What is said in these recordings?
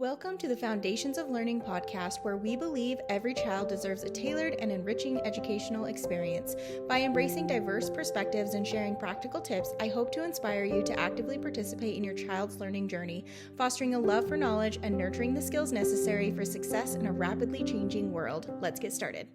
Welcome to the Foundations of Learning podcast, where we believe every child deserves a tailored and enriching educational experience. By embracing diverse perspectives and sharing practical tips, I hope to inspire you to actively participate in your child's learning journey, fostering a love for knowledge and nurturing the skills necessary for success in a rapidly changing world. Let's get started.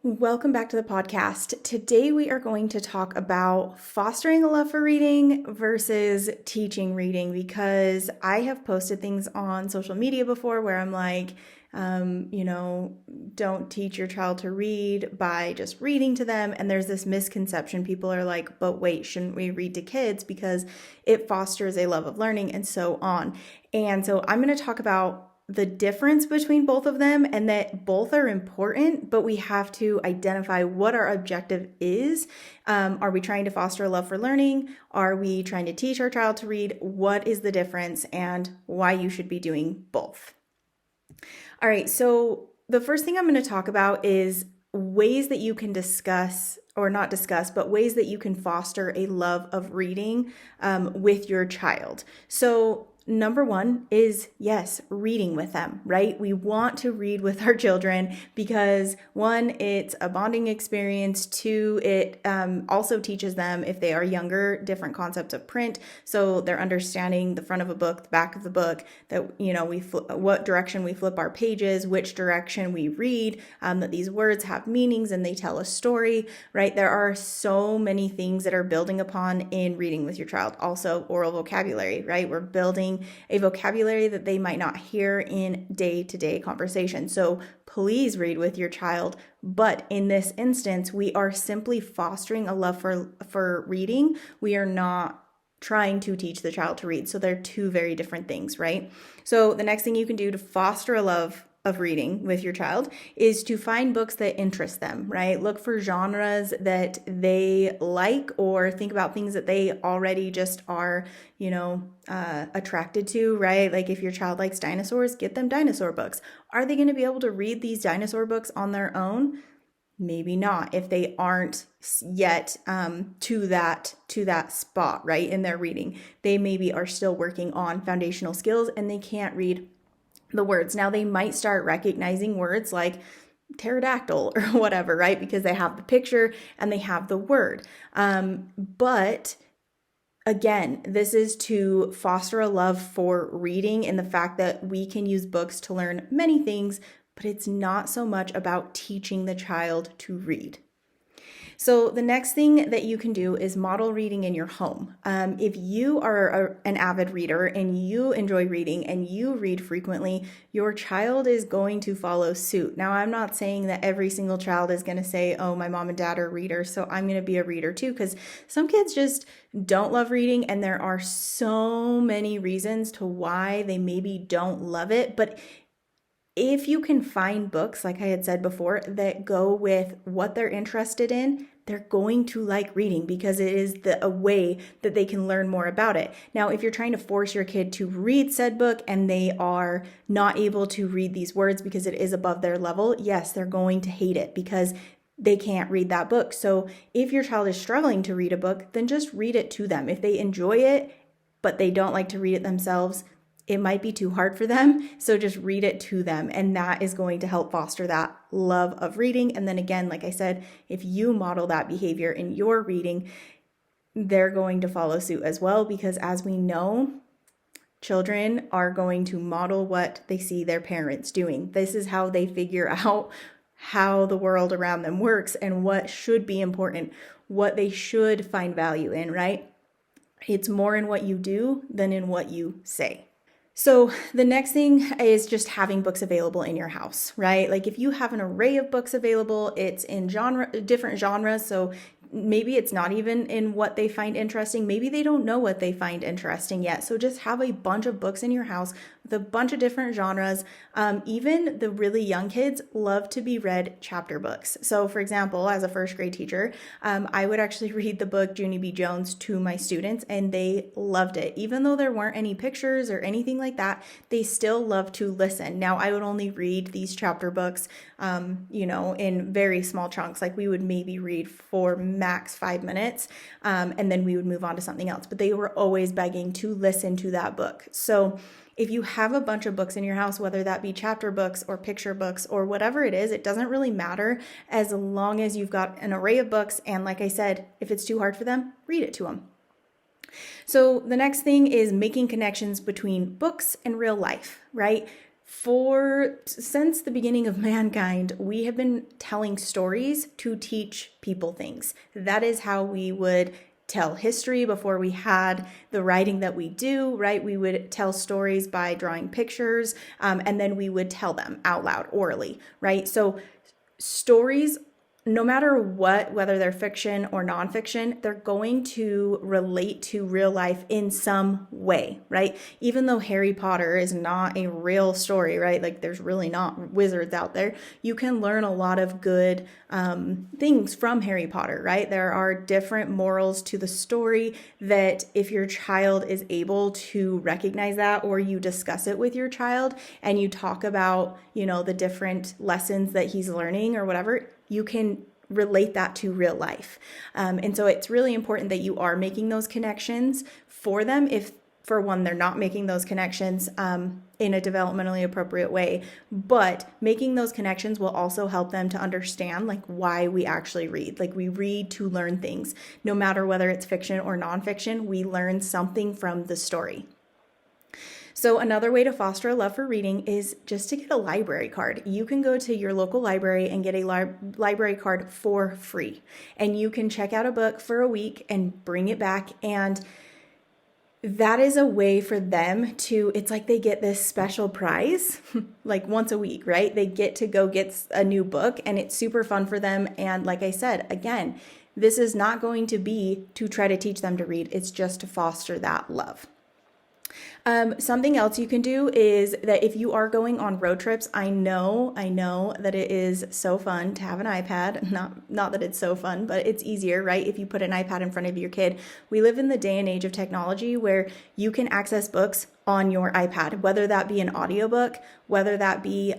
Welcome back to the podcast. Today we are going to talk about fostering a love for reading versus teaching reading, because I have posted things on social media before where I'm like, don't teach your child to read by just reading to them. And there's this misconception. People are like, but wait, shouldn't we read to kids because it fosters a love of learning and so on. And so I'm going to talk about the difference between both of them, and that both are important, but we have to identify what our objective is. Are we trying to foster a love for learning? Are we trying to teach our child to read? What is the difference and why you should be doing both? All right, so the first thing I'm going to talk about is ways that you can discuss, or not discuss, but ways that you can foster a love of reading with your child. So number one is, yes, reading with them, right? We want to read with our children because one, it's a bonding experience. Two, it also teaches them, if they are younger, different concepts of print. So they're understanding the front of a book, the back of the book, that, what direction we flip our pages, which direction we read, that these words have meanings and they tell a story, right? There are so many things that are building upon in reading with your child. Also, oral vocabulary, right? We're building a vocabulary that they might not hear in day-to-day conversation. So please read with your child. But in this instance, we are simply fostering a love for reading. We are not trying to teach the child to read. So they're two very different things, right? So the next thing you can do to foster a love of reading with your child is to find books that interest them, right? Look for genres that they like, or think about things that they already just are, attracted to, right? Like if your child likes dinosaurs, get them dinosaur books. Are they going to be able to read these dinosaur books on their own? Maybe not, if they aren't yet to that spot, right, in their reading. They maybe are still working on foundational skills and they can't read the words. Now they might start recognizing words like pterodactyl or whatever, right? Because they have the picture and they have the word. But again, this is to foster a love for reading and the fact that we can use books to learn many things, but it's not so much about teaching the child to read. So the next thing that you can do is model reading in your home. If you are an avid reader and you enjoy reading and you read frequently, your child is going to follow suit. Now, I'm not saying that every single child is going to say, oh, my mom and dad are readers, so I'm going to be a reader too, because some kids just don't love reading, and there are so many reasons to why they maybe don't love it. But if you can find books, like I had said before, that go with what they're interested in, they're going to like reading because it is a way that they can learn more about it. Now, if you're trying to force your kid to read said book and they are not able to read these words because it is above their level, yes, they're going to hate it because they can't read that book. So if your child is struggling to read a book, then just read it to them. If they enjoy it, but they don't like to read it themselves, it might be too hard for them, so just read it to them, and that is going to help foster that love of reading. And then again, like I said, if you model that behavior in your reading, they're going to follow suit as well, because as we know, children are going to model what they see their parents doing. This is how they figure out how the world around them works and what should be important, what they should find value in, right? It's more in what you do than in what you say. So the next thing is just having books available in your house, right? Like if you have an array of books available, it's in different genres. So maybe it's not even in what they find interesting. Maybe they don't know what they find interesting yet. So just have a bunch of books in your house with a bunch of different genres. Even the really young kids love to be read chapter books. So for example, as a first grade teacher, I would actually read the book Junie B. Jones to my students, and they loved it. Even though there weren't any pictures or anything like that, they still love to listen. Now, I would only read these chapter books, in very small chunks. Like we would maybe read for max 5 minutes, and then we would move on to something else. But they were always begging to listen to that book. So If you have a bunch of books in your house, whether that be chapter books or picture books or whatever it is, it doesn't really matter as long as you've got an array of books. And like I said, if it's too hard for them, read it to them. So the next thing is making connections between books and real life, right? Since the beginning of mankind, we have been telling stories to teach people things. That is how we would tell history before we had the writing that we do, right? We would tell stories by drawing pictures, and then we would tell them out loud, orally, right? So stories, no matter what, whether they're fiction or nonfiction, they're going to relate to real life in some way, right? Even though Harry Potter is not a real story, right? Like there's really not wizards out there. You can learn a lot of good things from Harry Potter, right? There are different morals to the story that if your child is able to recognize that, or you discuss it with your child and you talk about, the different lessons that he's learning or whatever, you can relate that to real life. And so it's really important that you are making those connections for them. If, for one, they're not making those connections in a developmentally appropriate way, but making those connections will also help them to understand like why we actually read. Like we read to learn things. No matter whether it's fiction or nonfiction, we learn something from the story. So another way to foster a love for reading is just to get a library card. You can go to your local library and get a library card for free. And you can check out a book for a week and bring it back. And that is a way for them to, it's like they get this special prize like once a week, right? They get to go get a new book and it's super fun for them. And like I said, again, this is not going to be to try to teach them to read. It's just to foster that love. Something else you can do is that if you are going on road trips, I know that it is so fun to have an iPad. Not that it's so fun, but it's easier, right? If you put an iPad in front of your kid. We live in the day and age of technology where you can access books on your iPad, whether that be an audiobook, whether that be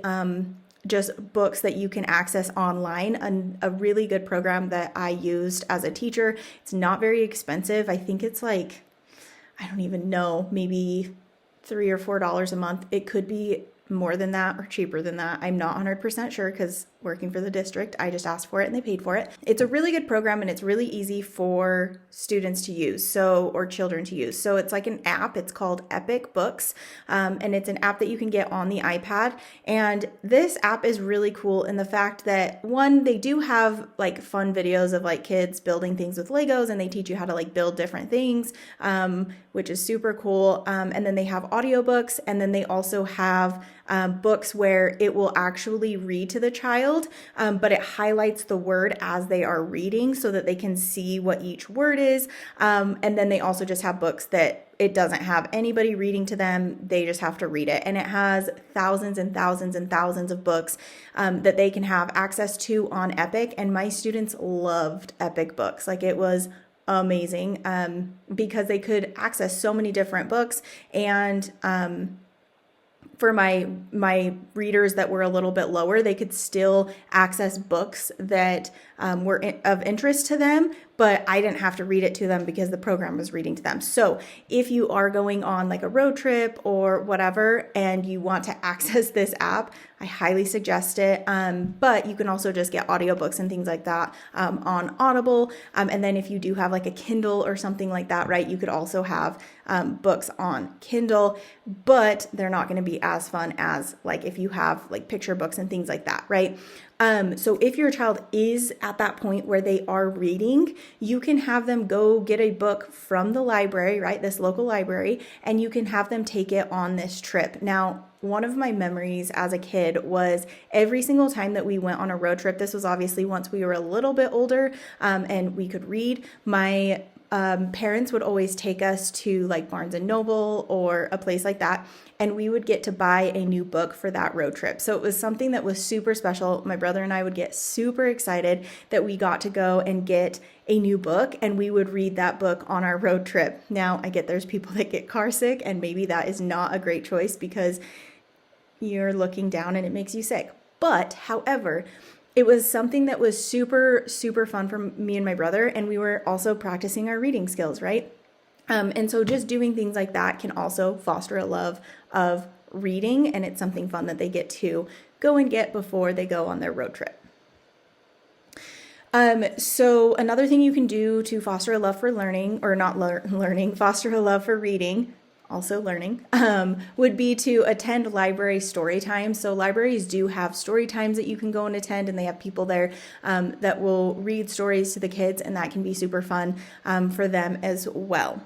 just books that you can access online. A really good program that I used as a teacher. It's not very expensive. I think it's like, I don't even know, maybe $3 or $4 a month. It could be more than that or cheaper than that. I'm not 100% sure because working for the district, I just asked for it and they paid for it. It's a really good program and it's really easy for students to use, or children to use. So it's like an app. It's called Epic Books, and it's an app that you can get on the iPad. And this app is really cool in the fact that, one, they do have like fun videos of like kids building things with Legos, and they teach you how to like build different things, which is super cool. And then they have audiobooks, and then they also have books where it will actually read to the child, but it highlights the word as they are reading so that they can see what each word is. And then they also just have books that it doesn't have anybody reading to them. They just have to read it. And it has thousands and thousands and thousands of books that they can have access to on Epic. And my students loved Epic Books. Like it was amazing because they could access so many different books. And for my readers that were a little bit lower, they could still access books that were of interest to them, but I didn't have to read it to them because the program was reading to them. So if you are going on like a road trip or whatever, and you want to access this app, I highly suggest it. But you can also just get audiobooks and things like that on Audible. And then if you do have like a Kindle or something like that, right, you could also have books on Kindle, but they're not going to be as fun as like if you have like picture books and things like that, right? So if your child is at that point where they are reading, you can have them go get a book from the library, right? This local library, and you can have them take it on this trip. Now, one of my memories as a kid was every single time that we went on a road trip, this was obviously once we were a little bit older, and we could read, my parents would always take us to like Barnes and Noble or a place like that, and we would get to buy a new book for that road trip. So it was something that was super special. My brother and I would get super excited that we got to go and get a new book, and we would read that book on our road trip. Now, I get there's people that get car sick, and maybe that is not a great choice because you're looking down and it makes you sick. But however, it was something that was super, super fun for me and my brother, and we were also practicing our reading skills, right? And so just doing things like that can also foster a love of reading, and it's something fun that they get to go and get before they go on their road trip. So another thing you can do to foster a love for learning, or not learning, foster a love for reading, also learning, would be to attend library story times. So libraries do have story times that you can go and attend, and they have people there that will read stories to the kids, and that can be super fun for them as well.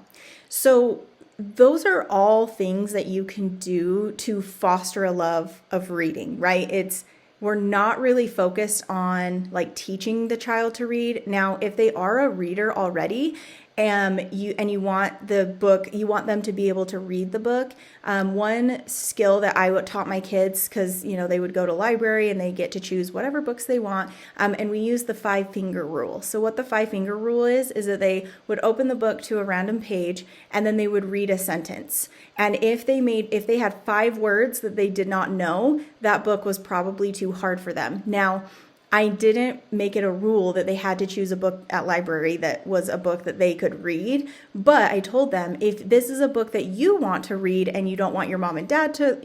So those are all things that you can do to foster a love of reading, right? We're not really focused on like teaching the child to read. Now, if they are a reader already, you want the book, you want them to be able to read the book. One skill that I taught my kids, because they would go to library and they get to choose whatever books they want, and we use the 5-finger rule. So what the 5-finger rule is that they would open the book to a random page and then they would read a sentence. And if they had 5 words that they did not know, that book was probably too hard for them. Now, I didn't make it a rule that they had to choose a book at library that was a book that they could read, but I told them, if this is a book that you want to read and you don't want your mom and dad to,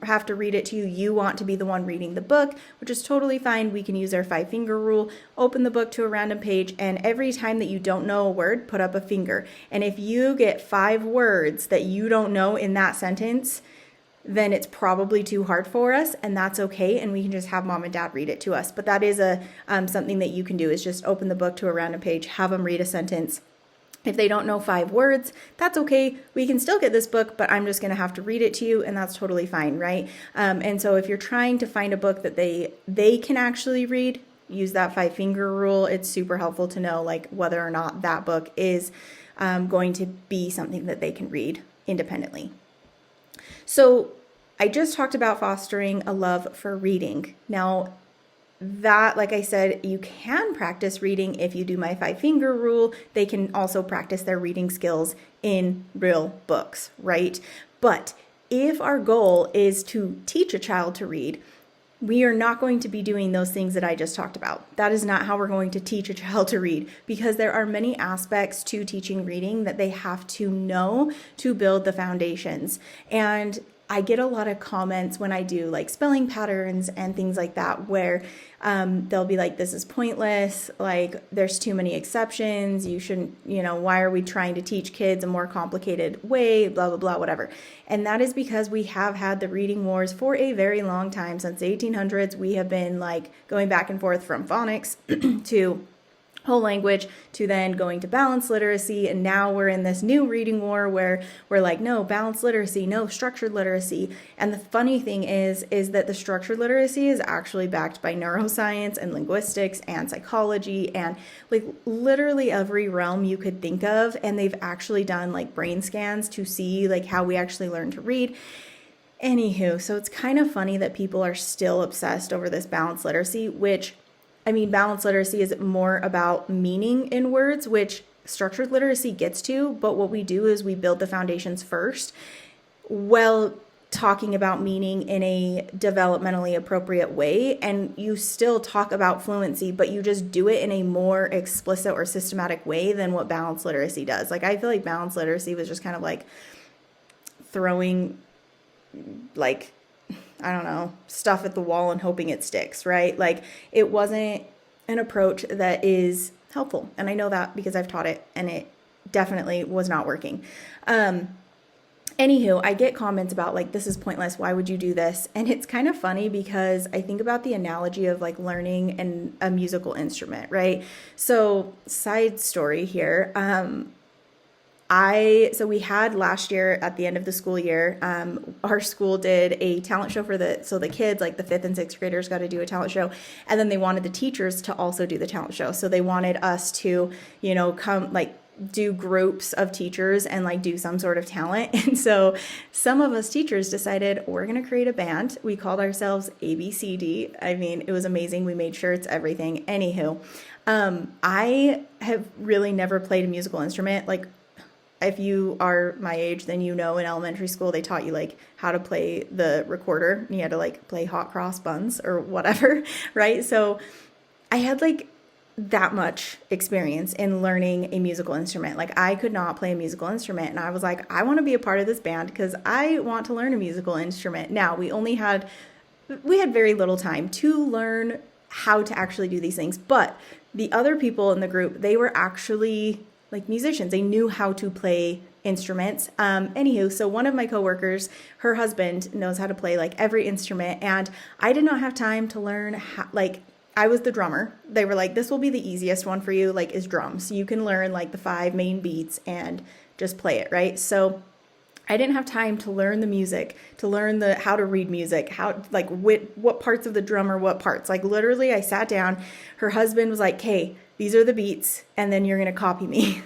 have to read it to you, you want to be the one reading the book, which is totally fine. We can use our 5-finger rule, open the book to a random page, and every time that you don't know a word, put up a finger. And if you get 5 words that you don't know in that sentence, then it's probably too hard for us, and that's okay, and we can just have mom and dad read it to us. But that is something that you can do, is just open the book to a random page, have them read a sentence. If they don't know 5 words, that's okay. We can still get this book, but I'm just going to have to read it to you, and that's totally fine, right? And so if you're trying to find a book that they can actually read, use that 5-finger rule. It's super helpful to know like whether or not that book is going to be something that they can read independently. So I just talked about fostering a love for reading. Now, that, like I said, you can practice reading if you do my 5-finger rule. They can also practice their reading skills in real books, right? But if our goal is to teach a child to read, we are not going to be doing those things that I just talked about. That is not how we're going to teach a child to read, because there are many aspects to teaching reading that they have to know to build the foundations. And I get a lot of comments when I do like spelling patterns and things like that, where they'll be like, this is pointless, like there's too many exceptions, you shouldn't, why are we trying to teach kids a more complicated way, blah, blah, blah, whatever. And that is because we have had the reading wars for a very long time. Since the 1800s, we have been like going back and forth from phonics to whole language to then going to balanced literacy, and now we're in this new reading war where we're like, no balanced literacy, no structured literacy. And the funny thing is that the structured literacy is actually backed by neuroscience and linguistics and psychology and like literally every realm you could think of, and they've actually done like brain scans to see like how we actually learn to read. Anywho, so it's kind of funny that people are still obsessed over this balanced literacy, which balanced literacy is more about meaning in words, which structured literacy gets to, but what we do is we build the foundations first while talking about meaning in a developmentally appropriate way, and you still talk about fluency, but you just do it in a more explicit or systematic way than what balanced literacy does. Like, I feel like balanced literacy was just kind of like throwing, like, I don't know, stuff at the wall and hoping it sticks, right? Like, it wasn't an approach that is helpful. And I know that because I've taught it, and it definitely was not working. Anywho, I get comments about like, this is pointless, why would you do this? And it's kind of funny because I think about the analogy of like learning a musical instrument, right? So side story here, so we had last year at the end of the school year, our school did a talent show so the kids, like the 5th and 6th graders, got to do a talent show, and then they wanted the teachers to also do the talent show. So they wanted us to, come like do groups of teachers and like do some sort of talent. And so some of us teachers decided we're going to create a band. We called ourselves ABCD. It was amazing. We made shirts, everything. Anywho, I have really never played a musical instrument. Like, if you are my age, then in elementary school, they taught you like how to play the recorder. You had to like play hot cross buns or whatever, right? So I had like that much experience in learning a musical instrument. Like, I could not play a musical instrument, and I was like, I want to be a part of this band because I want to learn a musical instrument. Now, we had very little time to learn how to actually do these things, but the other people in the group, they were actually like musicians. They knew how to play instruments. Anywho, so one of my coworkers, her husband knows how to play like every instrument, and I did not have time to learn how, like, I was the drummer. They were like, this will be the easiest one for you, like, is drums. You can learn like the 5 main beats and just play it, right? So I didn't have time to learn the music, to learn how to read music, how, like, what parts of the drum are what parts. Like, literally, I sat down. Her husband was like, "Hey, these are the beats, and then you're going to copy me."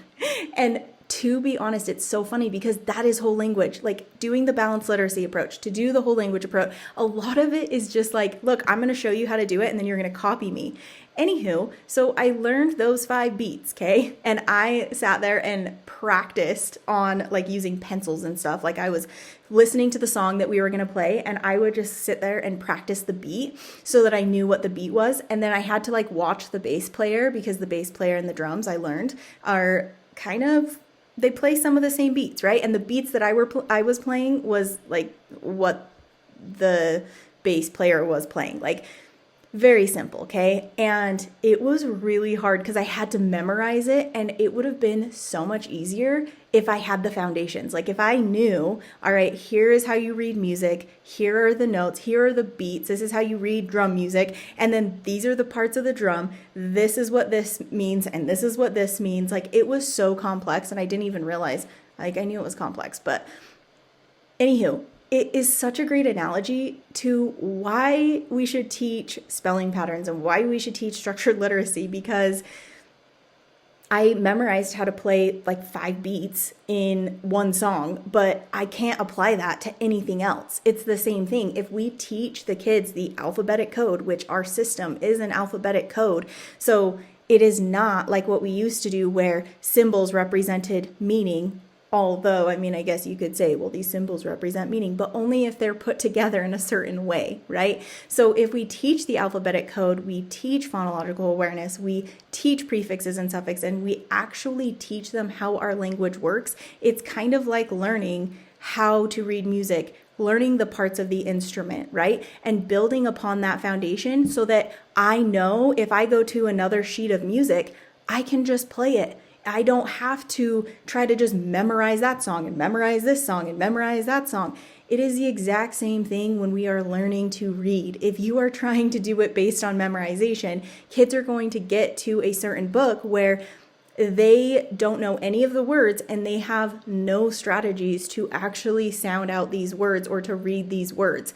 And to be honest, it's so funny because that is whole language. Like, doing the balanced literacy approach, to do the whole language approach, a lot of it is just like, look, I'm going to show you how to do it, and then you're going to copy me. Anywho, so I learned those 5 beats, okay? And I sat there and practiced on like using pencils and stuff. Like, I was listening to the song that we were going to play, and I would just sit there and practice the beat so that I knew what the beat was. And then I had to like watch the bass player, because the bass player and the drums, I learned, are kind of, they play some of the same beats, right? And the beats that I was playing was like what the bass player was playing. Like, very simple, okay? And it was really hard because I had to memorize it, and it would have been so much easier if I had the foundations. Like, if I knew, all right, here is how you read music, here are the notes, here are the beats, this is how you read drum music, and then these are the parts of the drum, this is what this means, and this is what this means. Like, it was so complex, and I didn't even realize, like, I knew it was complex, but anywho, it is such a great analogy to why we should teach spelling patterns and why we should teach structured literacy, because I memorized how to play like 5 beats in one song, but I can't apply that to anything else. It's the same thing. If we teach the kids the alphabetic code, which our system is an alphabetic code, so it is not like what we used to do where symbols represented meaning. Although, I mean, I guess you could say, well, these symbols represent meaning, but only if they're put together in a certain way, right? So if we teach the alphabetic code, we teach phonological awareness, we teach prefixes and suffixes, and we actually teach them how our language works, it's kind of like learning how to read music, learning the parts of the instrument, right? And building upon that foundation so that I know if I go to another sheet of music, I can just play it. I don't have to try to just memorize that song and memorize this song and memorize that song. It is the exact same thing when we are learning to read. If you are trying to do it based on memorization, kids are going to get to a certain book where they don't know any of the words and they have no strategies to actually sound out these words or to read these words.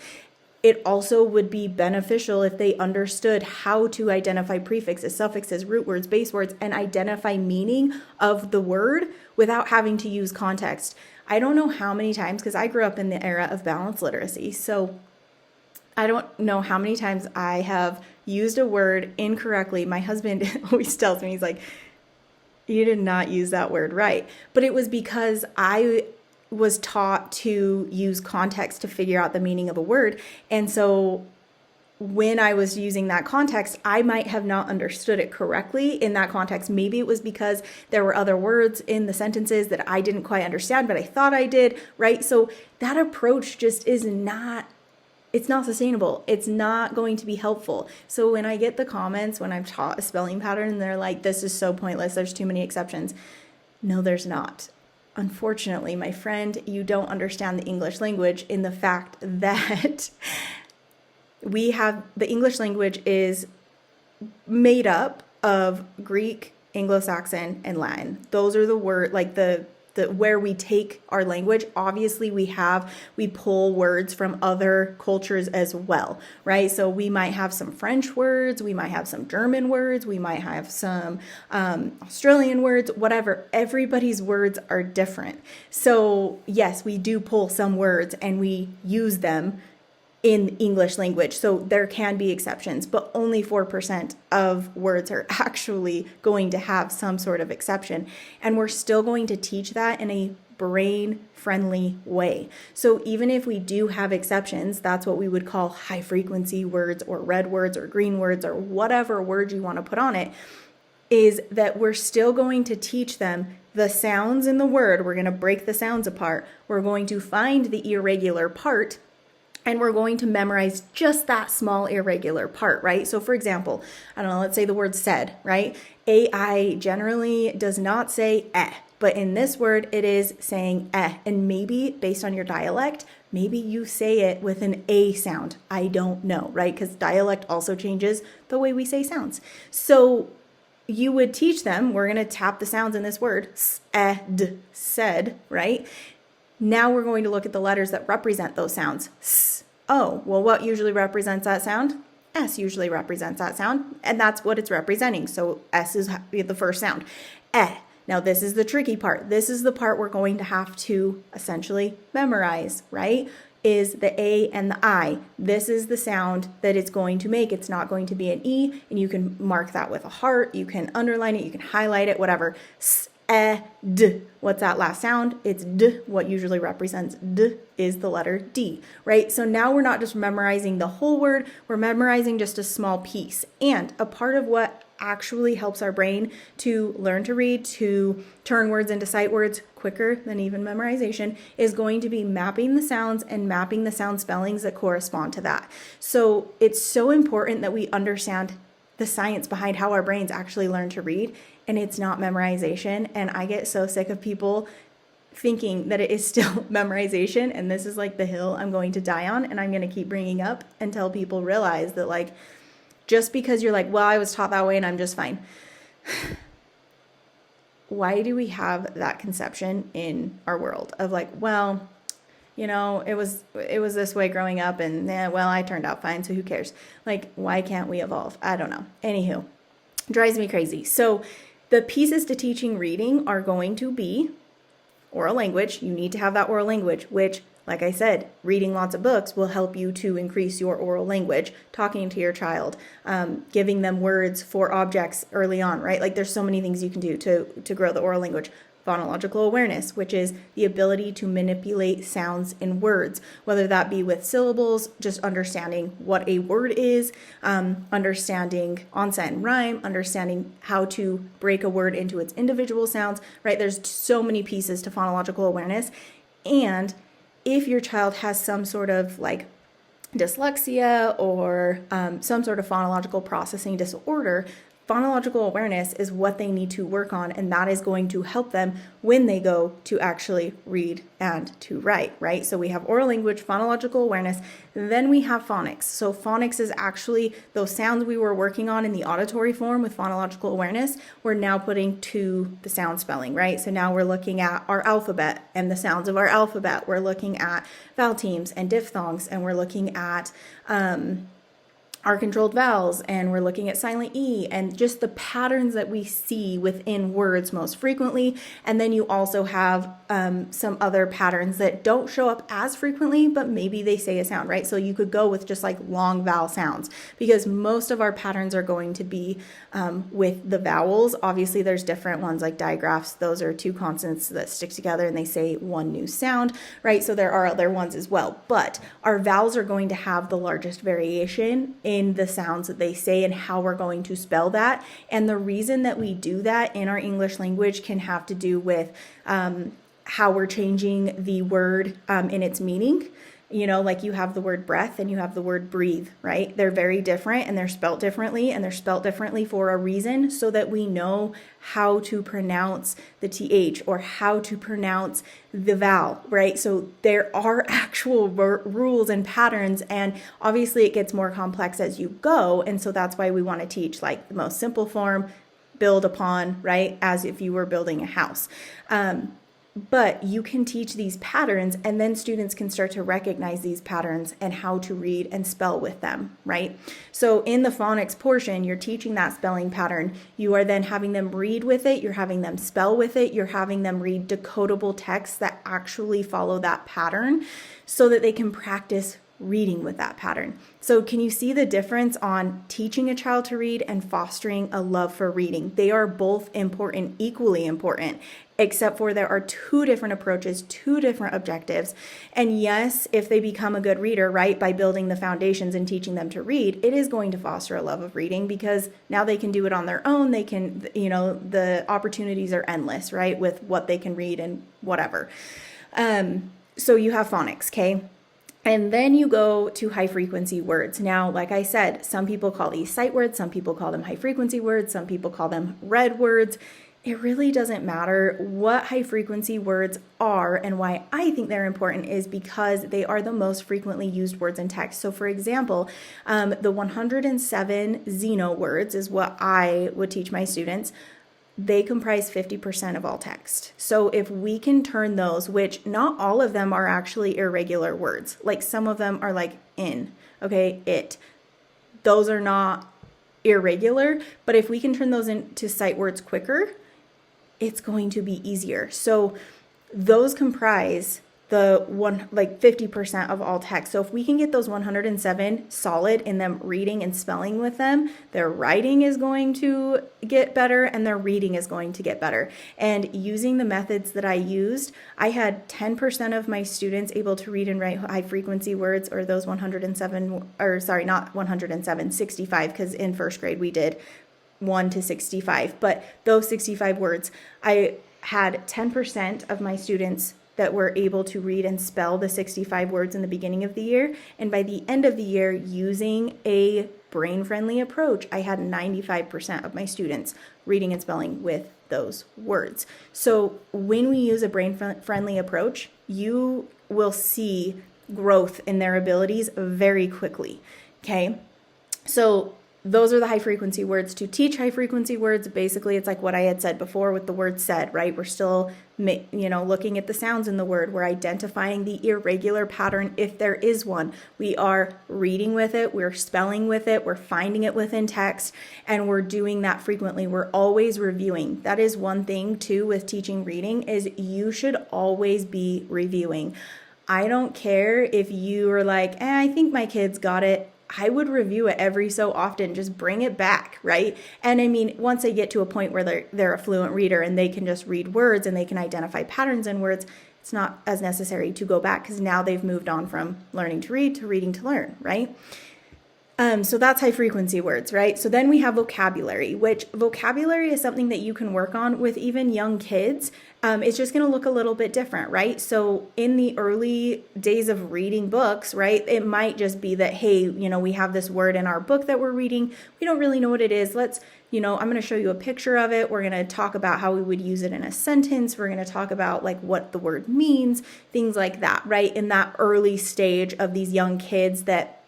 It also would be beneficial if they understood how to identify prefixes, suffixes, root words, base words, and identify meaning of the word without having to use context. I don't know how many times, because I grew up in the era of balanced literacy, so I don't know how many times I have used a word incorrectly. My husband always tells me, he's like, you did not use that word right. But it was because I was taught to use context to figure out the meaning of a word. And so when I was using that context, I might have not understood it correctly in that context. Maybe it was because there were other words in the sentences that I didn't quite understand, but I thought I did, right? So that approach just is not, it's not sustainable. It's not going to be helpful. So when I get the comments, when I've taught a spelling pattern and they're like, this is so pointless, there's too many exceptions. No, there's not. Unfortunately, my friend, you don't understand the English language in the fact that the English language is made up of Greek, Anglo-Saxon, and Latin. Those are the words, like the where we take our language. Obviously, we pull words from other cultures as well, right? So we might have some French words, we might have some German words, we might have some Australian words, whatever. Everybody's words are different. So yes, we do pull some words and we use them in English language. So there can be exceptions, but only 4% of words are actually going to have some sort of exception. And we're still going to teach that in a brain-friendly way. So even if we do have exceptions, that's what we would call high-frequency words or red words or green words or whatever word you want to put on it. is that we're still going to teach them the sounds in the word. We're going to break the sounds apart. We're going to find the irregular part, and we're going to memorize just that small irregular part, right? So for example, I don't know, let's say the word said, right? AI generally does not say eh, but in this word, it is saying eh. And maybe based on your dialect, maybe you say it with an A sound. I don't know, right? Because dialect also changes the way we say sounds. So you would teach them, we're going to tap the sounds in this word, s-ed, said, right? Now we're going to look at the letters that represent those sounds. S, oh, well, what usually represents that sound? S usually represents that sound, and that's what it's representing. So S is the first sound. Eh. Now this is the tricky part. This is the part we're going to have to essentially memorize, right? Is the A and the I. This is the sound that it's going to make. It's not going to be an E, and you can mark that with a heart. You can underline it. You can highlight it, whatever. S, E, D. What's that last sound? It's D. What usually represents D is the letter D, right? So now we're not just memorizing the whole word. We're memorizing just a small piece. And a part of what actually helps our brain to learn to read, to turn words into sight words quicker than even memorization, is going to be mapping the sounds and mapping the sound spellings that correspond to that. So it's so important that we understand the science behind how our brains actually learn to read, and it's not memorization. And I get so sick of people thinking that it is still memorization, and this is like the hill I'm going to die on, and I'm going to keep bringing up until people realize that, like, just because you're like, well, I was taught that way and I'm just fine. Why do we have that conception in our world of like, well, you know, it was this way growing up, and well, I turned out fine, so who cares? Like, why can't we evolve? I don't know. Anywho, drives me crazy. So the pieces to teaching reading are going to be oral language. You need to have that oral language, which, like I said, reading lots of books will help you to increase your oral language, talking to your child, giving them words for objects early on, right? Like there's so many things you can do to grow the oral language. Phonological awareness, which is the ability to manipulate sounds in words, whether that be with syllables, just understanding what a word is, understanding onset and rhyme, understanding how to break a word into its individual sounds, right? There's so many pieces to phonological awareness. And if your child has some sort of like dyslexia or some sort of phonological processing disorder, phonological awareness is what they need to work on, and that is going to help them when they go to actually read and to write, right? So we have oral language, phonological awareness, then we have phonics. So phonics is actually those sounds we were working on in the auditory form with phonological awareness, we're now putting to the sound spelling, right? So now we're looking at our alphabet and the sounds of our alphabet. We're looking at vowel teams and diphthongs, and we're looking at our controlled vowels, and we're looking at silent E and just the patterns that we see within words most frequently. And then you also have some other patterns that don't show up as frequently, but maybe they say a sound, right? So you could go with just like long vowel sounds, because most of our patterns are going to be with the vowels. Obviously there's different ones like digraphs. Those are two consonants that stick together and they say one new sound, right? So there are other ones as well, but our vowels are going to have the largest variation in the sounds that they say and how we're going to spell that. And the reason that we do that in our English language can have to do with how we're changing the word in its meaning. You know, like you have the word breath and you have the word breathe, right? They're very different and they're spelt differently, and they're spelt differently for a reason, so that we know how to pronounce the TH or how to pronounce the vowel, right? So there are actual rules and patterns, and obviously it gets more complex as you go. And so that's why we want to teach like the most simple form, build upon, right? As if you were building a house. But you can teach these patterns, and then students can start to recognize these patterns and how to read and spell with them, right? So in the phonics portion, you're teaching that spelling pattern. You are then having them read with it. You're having them spell with it. You're having them read decodable texts that actually follow that pattern, so that they can practice reading with that pattern. So can you see the difference on teaching a child to read and fostering a love for reading? They are both important, equally important, except for there are two different approaches, two different objectives. And yes, if they become a good reader, right, by building the foundations and teaching them to read, it is going to foster a love of reading because now they can do it on their own. They can, the opportunities are endless, right, with what they can read and whatever. So you have phonics, okay? And then you go to high frequency words. Now, like I said, some people call these sight words, some people call them high frequency words, some people call them red words. It really doesn't matter what high frequency words are, and why I think they're important is because they are the most frequently used words in text. So for example, the 107 Xeno words is what I would teach my students. They comprise 50% of all text. So if we can turn those, which not all of them are actually irregular words, like some of them are like it. Those are not irregular, but if we can turn those into sight words quicker, it's going to be easier. So those comprise the 50% of all text. So if we can get those 107 solid in them reading and spelling with them, their writing is going to get better and their reading is going to get better. And using the methods that I used, I had 10% of my students able to read and write high frequency words, or those 65, because in first grade we did 1 to 65, but those 65 words, I had 10% of my students that were able to read and spell the 65 words in the beginning of the year. And by the end of the year, using a brain-friendly approach, I had 95% of my students reading and spelling with those words. So when we use a brain-friendly approach, you will see growth in their abilities very quickly, okay? So those are the high frequency words. To teach high frequency words, basically it's like what I had said before with the word said, right? We're still, looking at the sounds in the word. We're identifying the irregular pattern if there is one. We are reading with it, we're spelling with it, we're finding it within text, and we're doing that frequently. We're always reviewing. That is one thing too with teaching reading, is you should always be reviewing. I don't care if you are like, I think my kids got it. I would review it every so often, just bring it back, right? And I mean, once they get to a point where they're a fluent reader and they can just read words and they can identify patterns in words, it's not as necessary to go back because now they've moved on from learning to read to reading to learn, right? So that's high frequency words, right? So then we have vocabulary, which vocabulary is something that you can work on with even young kids. It's just going to look a little bit different, right? So in the early days of reading books, right, it might just be that, hey, we have this word in our book that we're reading. We don't really know what it is. I'm going to show you a picture of it. We're going to talk about how we would use it in a sentence. We're going to talk about like what the word means, things like that, right? In that early stage of these young kids that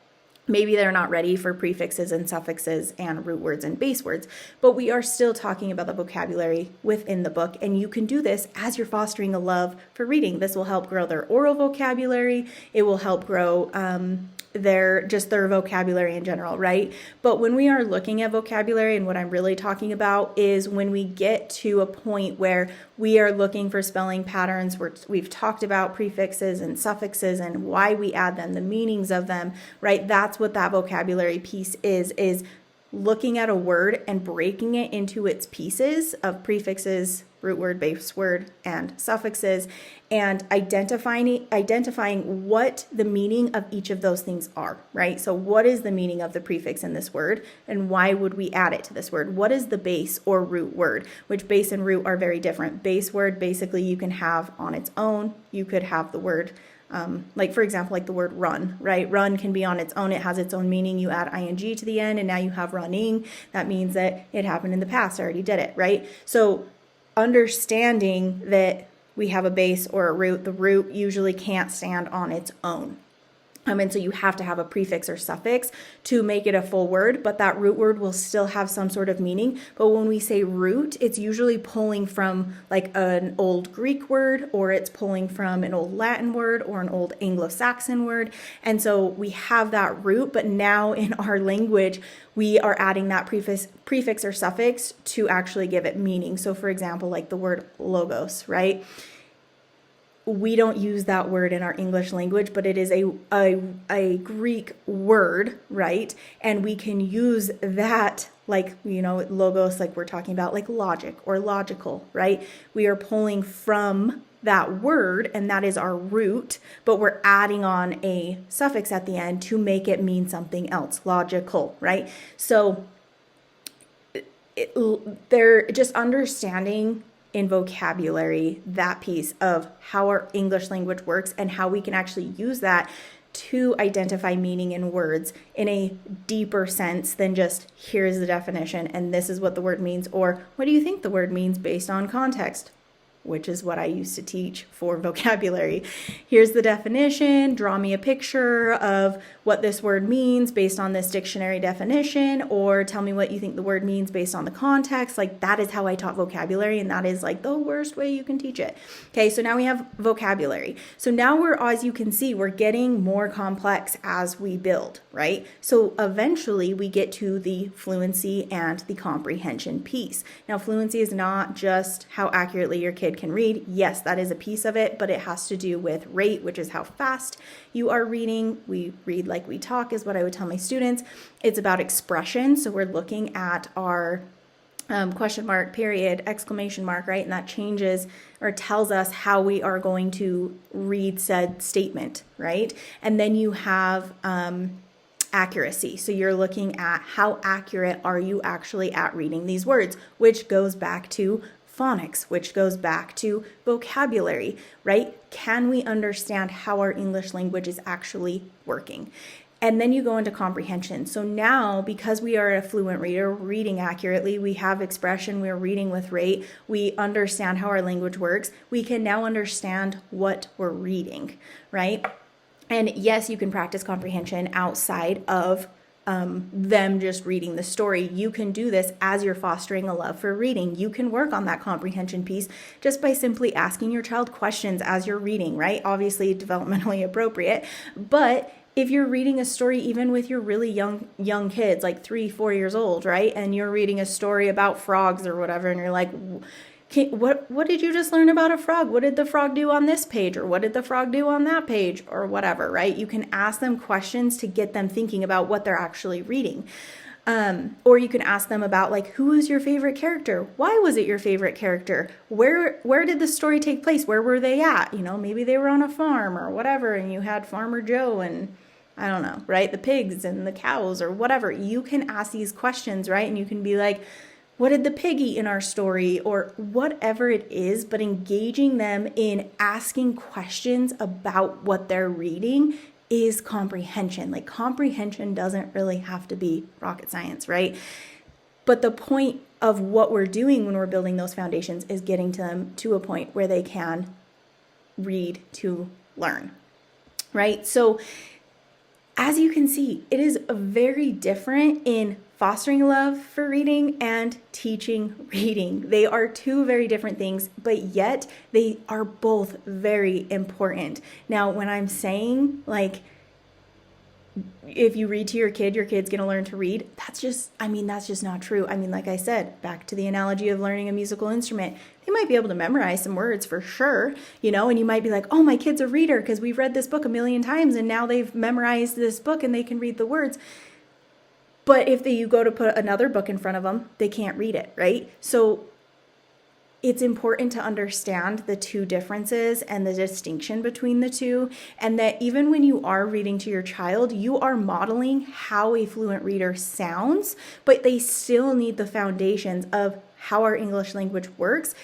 maybe they're not ready for prefixes and suffixes and root words and base words, but we are still talking about the vocabulary within the book. And you can do this as you're fostering a love for reading. This will help grow their oral vocabulary. It will help grow their vocabulary in general, right? But when we are looking at vocabulary, and what I'm really talking about is when we get to a point where we are looking for spelling patterns, we've talked about prefixes and suffixes and why we add them, the meanings of them, right? That's what that vocabulary piece is looking at a word and breaking it into its pieces of prefixes, root word, base word, and suffixes, and identifying what the meaning of each of those things are, right? So what is the meaning of the prefix in this word, and why would we add it to this word? What is the base or root word, which base and root are very different. Base word, basically you can have on its own. You could have the word for example, like the word run, right? Run can be on its own. It has its own meaning. You add ing to the end and now you have running. That means that it happened in the past. I already did it, right? So understanding that we have a base or a root, the root usually can't stand on its own. And so you have to have a prefix or suffix to make it a full word, but that root word will still have some sort of meaning. But when we say root, it's usually pulling from like an old Greek word, or it's pulling from an old Latin word or an old Anglo-Saxon word. And so we have that root, but now in our language, we are adding that prefix or suffix to actually give it meaning. So for example, like the word logos, right? we don't use that word in our English language, but it is a Greek word, right? And we can use that, like, logos, like we're talking about, like logic or logical, right? We are pulling from that word, and that is our root, but we're adding on a suffix at the end to make it mean something else, logical, right? So they're just understanding in vocabulary that piece of how our English language works and how we can actually use that to identify meaning in words in a deeper sense than just here's the definition and this is what the word means, or what do you think the word means based on context, which is what I used to teach for vocabulary. Here's the definition, draw me a picture of what this word means based on this dictionary definition, or tell me what you think the word means based on the context. Like, that is how I taught vocabulary, and that is like the worst way you can teach it. Okay, so now we have vocabulary. So now as you can see, we're getting more complex as we build, right? So eventually we get to the fluency and the comprehension piece. Now, fluency is not just how accurately your kid can read. Yes, that is a piece of it, but it has to do with rate, which is how fast you are reading. We read like we talk is what I would tell my students. It's about expression. So we're looking at our question mark, period, exclamation mark, right? And that changes or tells us how we are going to read said statement, right? And then you have accuracy. So you're looking at how accurate are you actually at reading these words, which goes back to phonics, which goes back to vocabulary, right? Can we understand how our English language is actually working? And then you go into comprehension. So now, because we are a fluent reader, reading accurately, we have expression, we're reading with rate, we understand how our language works, we can now understand what we're reading, right? And yes, you can practice comprehension outside of them just reading the story. You can do this as you're fostering a love for reading. You can work on that comprehension piece just by simply asking your child questions as you're reading, right? Obviously developmentally appropriate, but if you're reading a story, even with your really young kids, like 3-4 years old, right? And you're reading a story about frogs or whatever, and you're like, what did you just learn about a frog? What did the frog do on this page? Or what did the frog do on that page? Or whatever, right? You can ask them questions to get them thinking about what they're actually reading. Or you can ask them about, like, who is your favorite character? Why was it your favorite character? Where did the story take place? Where were they at? Maybe they were on a farm or whatever, and you had Farmer Joe and I don't know, right? The pigs and the cows or whatever. You can ask these questions, right? And you can be like, what did the pig eat in our story? Or whatever it is, but engaging them in asking questions about what they're reading is comprehension. Like, comprehension doesn't really have to be rocket science, right? But the point of what we're doing when we're building those foundations is getting them to a point where they can read to learn, right? So as you can see, it is very different in fostering a love for reading and teaching reading. They are two very different things, but yet they are both very important. Now, when I'm saying, like, if you read to your kid's going to learn to read, that's just not true. I mean, like I said, back to the analogy of learning a musical instrument, they might be able to memorize some words for sure, and you might be like, oh, my kid's a reader because we've read this book a million times and now they've memorized this book and they can read the words. But if you go to put another book in front of them, they can't read it, right? So it's important to understand the two differences and the distinction between the two, and that even when you are reading to your child, you are modeling how a fluent reader sounds, but they still need the foundations of how our English language works,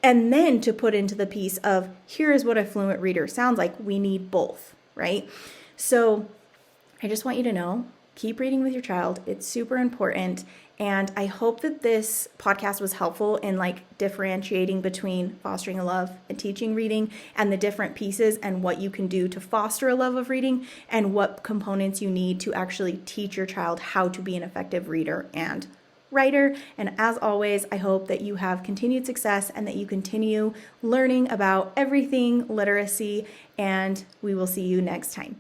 and then to put into the piece of, here is what a fluent reader sounds like. We need both, right? So I just want you to know, keep reading with your child. It's super important. And I hope that this podcast was helpful in, like, differentiating between fostering a love and teaching reading, and the different pieces and what you can do to foster a love of reading, and what components you need to actually teach your child how to be an effective reader and writer. And as always, I hope that you have continued success and that you continue learning about everything literacy, and we will see you next time.